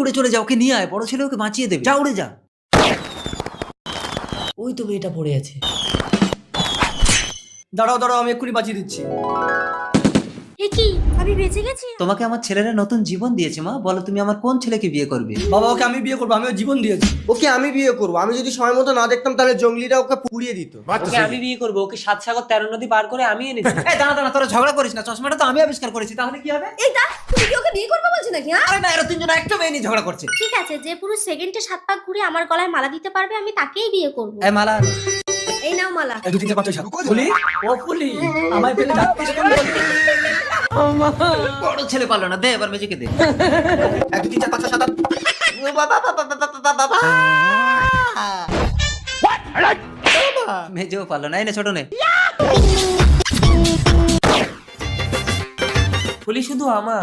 উড়ে চলে যা, ওকে নিয়ে আয়, বড় ছেলে ওকে বাঁচিয়ে দেবে। যা উড়ে যা। ওই তো মেয়েটা পড়ে আছে। দাঁড়াও দাঁড়াও, আমি এক্ষুনি বাঁচিয়ে দিচ্ছি। এ কি, আমি বেঁচে গেছি? তোমাকে আমার ছেলেরা নতুন জীবন দিয়েছে মা, বলো তুমি আমার কোন ছেলেকে বিয়ে করবে? বাবা, ওকে আমি বিয়ে করবো, আমি ওর জীবন দিয়েছি। ওকে আমি বিয়ে করবো। আমি যদি সময় মতো না দেখতাম তাহলে জঙ্গলিরা ওকে পুড়িয়ে দিত। ওকে আমি বিয়ে করবো, ওকে 7 সাগর 13 নদী পার করে আমি এনেছি। এই দাঁড়া দাঁড়া, তোরা ঝগড়া করিস না, চশমাটা তো আমি আবিষ্কার করেছি, তাহলে কি হবে? এই দা, তুমি কি ওকে বিয়ে করবে বলছো নাকি? হ্যাঁ, আরে না, এরা তিনজন একটা মেয়ে নিয়ে ঝগড়া করছে। ঠিক আছে, যে পুরো সেকেন্ডে 7 পাক ঘুরে আমার গলায় মালা দিতে পারবে আমি তাকেই বিয়ে করব। এই মালা, এই নাও মালা। 1 2 3 4 5 6 7। ফুলি, ও ফুলি, আমায় পেলে ডাকতিস কেন? বড় ছেলে পারলো না, দে এবার মেজেকে দে। 1 2 3 4 5 6 7 8। মেজেও পারলো না, এই নে ছোট নে। ফুলি শুধু আমার।